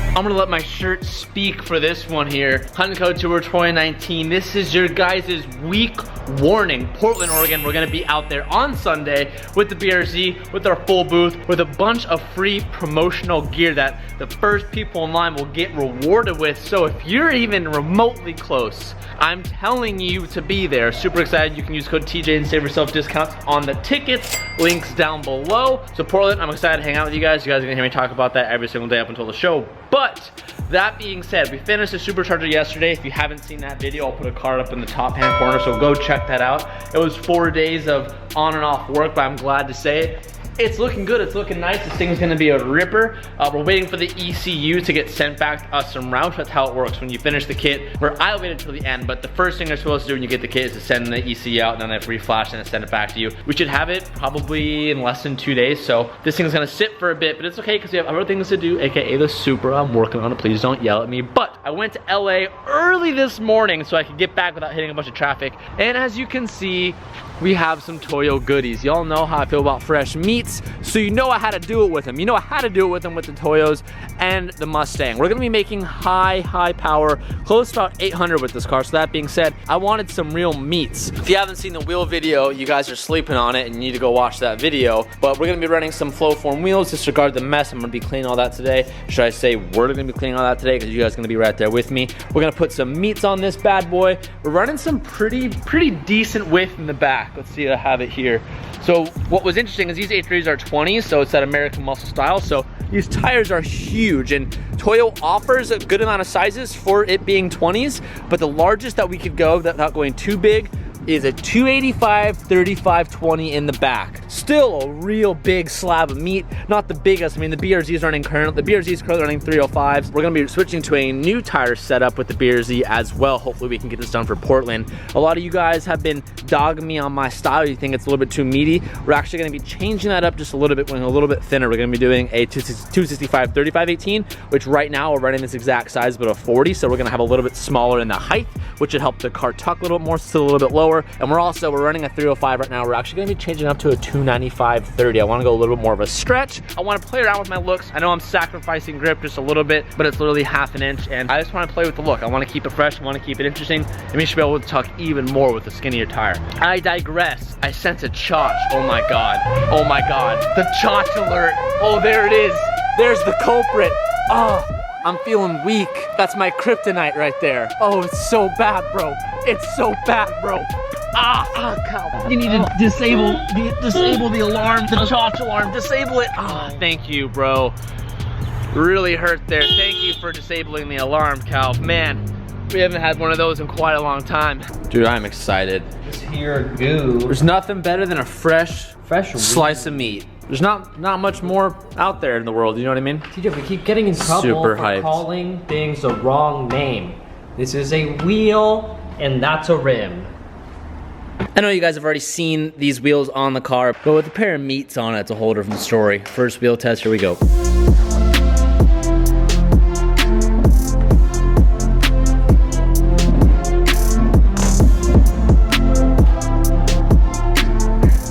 I'm gonna let my shirt speak for this one here. Hunt Code Tour 2019. This is your guys' week warning. Portland, Oregon. We're gonna be out there on Sunday with the BRZ, with our full booth, with a bunch of free promotional gear that the first people in line will get rewarded with. So if you're even remotely close, I'm telling you to be there. Super excited. You can use code TJ and save yourself discounts on the tickets. Links down below. So Portland, I'm excited to hang out with you guys. You guys are gonna hear me talk about that every single day up until the show. But that being said, we finished the supercharger yesterday. If you haven't seen that video, I'll put a card up in the top hand corner, so go check that out. It was 4 days of on and off work, but I'm glad to say it's looking good, it's looking nice. This thing's gonna be a ripper. We're waiting for the ECU to get sent back to us some routes. That's how it works. When you finish the kit, I waited until the end, but the first thing they're supposed to do when you get the kit is to send the ECU out, and then they reflash and then send it back to you. We should have it probably in less than 2 days, so this thing's gonna sit for a bit, but it's okay because we have other things to do, AKA the Supra. I'm working on it, please don't yell at me. But I went to LA early this morning so I could get back without hitting a bunch of traffic, and as you can see, we have some Toyo goodies. Y'all know how I feel about fresh meats, so you know I had to do it with them. You know I had to do it with them with the Toyos and the Mustang. We're gonna be making high power, close to about 800 with this car. So that being said, I wanted some real meats. If you haven't seen the wheel video, you guys are sleeping on it and you need to go watch that video. But we're gonna be running some flow form wheels. Disregard the mess, I'm gonna be cleaning all that today. Should I say we're gonna be cleaning all that today because you guys are gonna be right there with me. We're gonna put some meats on this bad boy. We're running some pretty decent width in the back. Let's see, I have it here. So what was interesting is these A3s are 20s, so it's that American muscle style. So these tires are huge, and Toyo offers a good amount of sizes for it being 20s, but the largest that we could go without going too big is a 285 35/20 in the back. Still a real big slab of meat, not the biggest. I mean, the BRZ is currently running 305s. We're gonna be switching to a new tire setup with the BRZ as well. Hopefully we can get this done for Portland. A lot of you guys have been dogging me on my style. You think it's a little bit too meaty. We're actually gonna be changing that up just a little bit, going a little bit thinner. We're gonna be doing a 265 35/18, which right now we're running this exact size, but a 40. So we're gonna have a little bit smaller in the height, which should help the car tuck a little bit more, still a little bit lower. And we're running a 305 right now. We're actually gonna be changing up to a 295 30. I wanna go a little bit more of a stretch. I wanna play around with my looks. I know I'm sacrificing grip just a little bit, but it's literally half an inch, and I just wanna play with the look. I wanna keep it fresh, I wanna keep it interesting, and we should be able to tuck even more with a skinnier tire. I digress. I sense a chotch. Oh my God. Oh my God. The chotch alert. Oh, there it is. There's the culprit. Oh, I'm feeling weak. That's my kryptonite right there. Oh, it's so bad, bro. It's so bad, bro. Cal. You need to disable the alarm, the chotch alarm. Disable it. Thank you, bro. Really hurt there. Thank you for disabling the alarm, Cal. Man, we haven't had one of those in quite a long time. Dude, I'm excited. Just hear goo. There's nothing better than a fresh slice of meat. There's not much more out there in the world, you know what I mean? TJ, we keep getting in trouble for calling things the wrong name. This is a wheel, and that's a rim. I know you guys have already seen these wheels on the car, but with a pair of meats on it, it's a whole different story. First wheel test, here we go.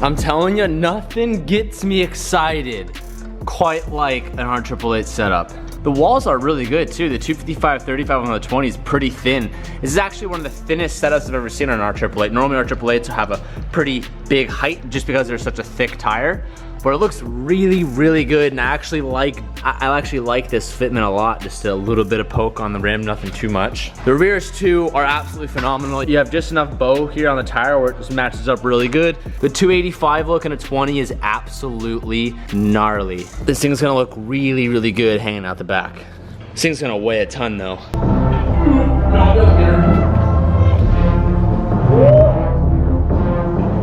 I'm telling you, nothing gets me excited quite like an R888 setup. The walls are really good too. The 255 35 on the 20 is pretty thin. This is actually one of the thinnest setups I've ever seen on an R888. Normally R888s have a pretty big height just because they're such a thick tire. But it looks really good, and I actually like this fitment a lot. Just a little bit of poke on the rim, nothing too much. The rears too are absolutely phenomenal. You have just enough bow here on the tire where it just matches up really good. The 285 look in a 20 is absolutely gnarly. This thing's gonna look really good hanging out the back. This thing's gonna weigh a ton though.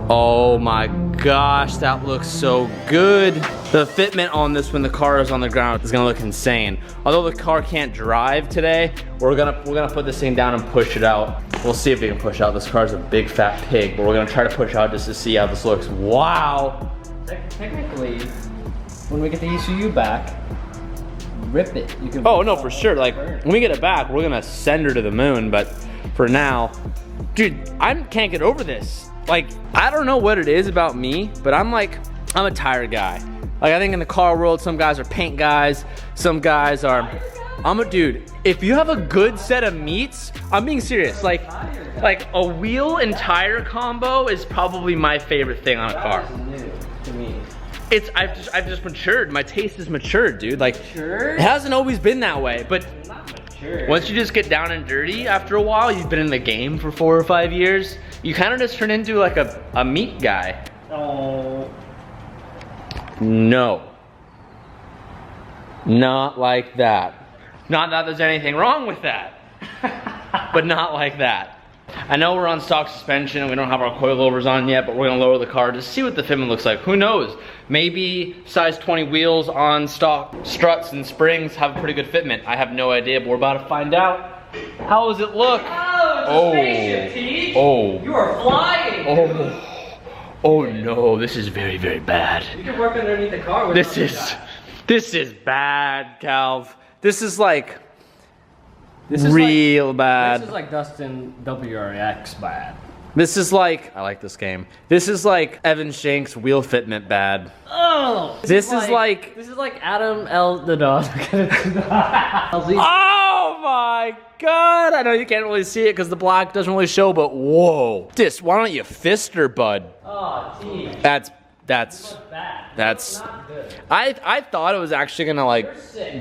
Oh my gosh, that looks so good. The fitment on this when the car is on the ground is gonna look insane. Although the car can't drive today, we're gonna put this thing down and push it out. We'll see if we can push out. This car's a big fat pig, but we're gonna try to push out just to see how this looks. Wow. Technically, when we get the ECU back, rip it. You can. Oh no, for sure. Like when we get it back, we're gonna send her to the moon. But for now, dude, I can't get over this. Like, I don't know what it is about me, but I'm a tire guy. Like I think in the car world, some guys are paint guys, some guys are, dude, if you have a good set of meats, I'm being serious, like a wheel and tire combo is probably my favorite thing on a car. To me. I've just matured. My taste has matured, dude. Like, Matured? it hasn't always been that way, but once you just get down and dirty after a while, you've been in the game for 4 or 5 years, you kind of just turn into like a meat guy. Oh. No. Not like that. Not that there's anything wrong with that, but not like that. I know we're on stock suspension and we don't have our coilovers on yet, but we're gonna lower the car to see what the fitment looks like. Who knows? Maybe size 20 wheels on stock struts and springs have a pretty good fitment. I have no idea, but we're about to find out. How does it look? Oh, it's a spaceship, Teach. Oh. You are flying. Oh. Oh no, this is very, very bad. You can work underneath the car with This is bad, Calv. This is like real bad. This is like Dustin WRX bad. This is like, I like this game. This is like Evan Shank's wheel fitment bad. Oh! This is like Adam L. the dog. Oh my God! I know you can't really see it because the black doesn't really show, but whoa. Why don't you fist her, bud? Oh, geez. That's Not good. I thought it was actually gonna like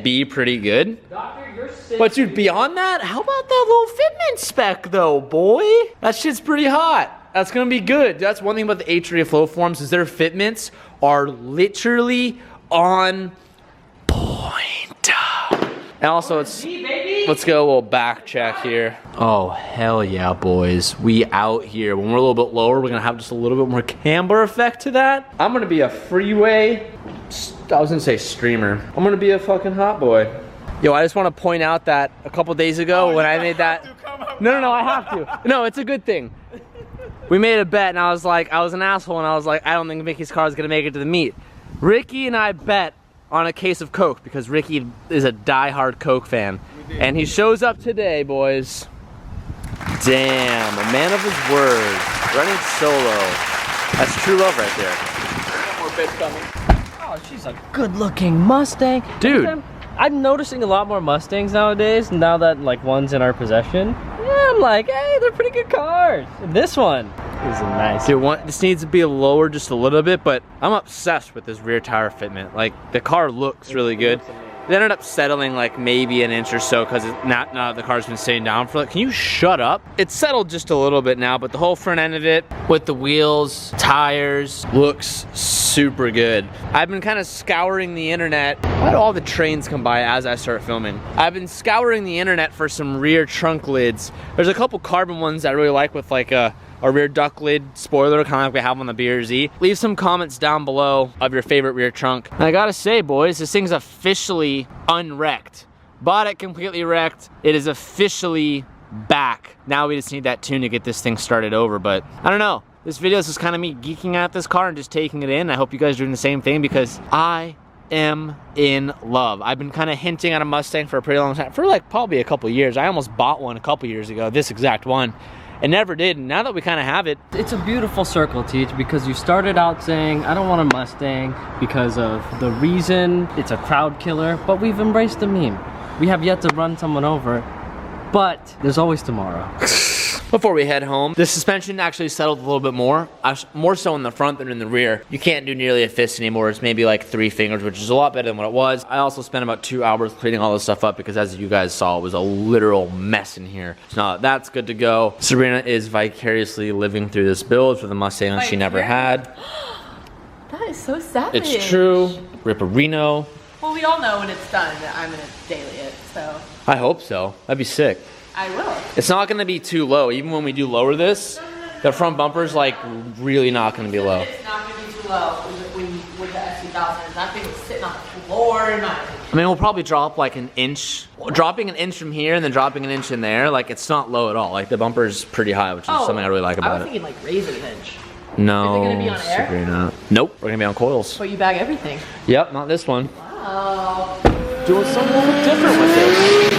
be pretty good. Doctor, you're sick. But dude, beyond that, how about that little fitment spec though, boy? That shit's pretty hot. That's gonna be good. That's one thing about the Atria flow forms is their fitments are literally on point. And also let's go a little back check here. Oh, hell yeah, boys. We out here. When we're a little bit lower, we're gonna have just a little bit more camber effect to that. I'm gonna be a freeway, I was gonna say streamer. I'm gonna be a fucking hot boy. Yo, I just wanna point out that a couple days ago when I made that. No, I have to. No, it's a good thing. We made a bet and I was an asshole and I was like, I don't think Mickey's car is gonna make it to the meet. Ricky and I bet on a case of Coke because Ricky is a die-hard Coke fan. And he shows up today, boys. Damn, a man of his word. Running solo. That's true love right there. Got more bits coming. Oh, she's a good-looking Mustang. Dude. I'm noticing a lot more Mustangs nowadays, now that like one's in our possession. Yeah, I'm like, hey, they're pretty good cars. This one is a nice. Dude, this needs to be lower just a little bit, but I'm obsessed with this rear tire fitment. Like, the car looks really good. They ended up settling like maybe an inch or so because now the car's been sitting down for like, can you shut up? It's settled just a little bit now, but the whole front end of it with the wheels, tires, looks super good. I've been kind of scouring the internet. Why do all the trains come by as I start filming? I've been scouring the internet for some rear trunk lids. There's a couple carbon ones I really like with like a rear duck lid spoiler, kind of like we have on the BRZ. Leave some comments down below of your favorite rear trunk. And I gotta say, boys, this thing's officially unwrecked. Bought it completely wrecked. It is officially back. Now we just need that tune to get this thing started over, but I don't know. This video is just kind of me geeking out this car and just taking it in. I hope you guys are doing the same thing because I am in love. I've been kind of hinting at a Mustang for a pretty long time, for like probably a couple years. I almost bought one a couple years ago, this exact one. It never did, and now that we kind of have it. It's a beautiful circle, Teach, because you started out saying, I don't want a Mustang because of the reason it's a crowd killer, but we've embraced the meme. We have yet to run someone over, but there's always tomorrow. Before we head home, the suspension actually settled a little bit more so in the front than in the rear. You can't do nearly a fist anymore. It's maybe like 3 fingers, which is a lot better than what it was. I also spent about 2 hours cleaning all this stuff up because as you guys saw, it was a literal mess in here. So now that's good to go. Sabrina is vicariously living through this build for the Mustang she never had. That is so savage. It's true. Ripperino. Well, we all know when it's done that I'm gonna daily it, so. I hope so. That'd be sick. I will. It's not gonna be too low. Even when we do lower this, the front bumper's like really not gonna be low. It's not gonna be too low with the S2000. That thing was sitting on the floor in my opinion. I mean, we'll probably drop like an inch. Dropping an inch from here and then dropping an inch in there, like it's not low at all. Like the bumper's pretty high, which is something I really like about it. I was thinking like raise an inch. No, is it gonna be on air? Sabrina. Nope, we're gonna be on coils. But you bag everything. Yep, not this one. Wow. Doing something a little different with this.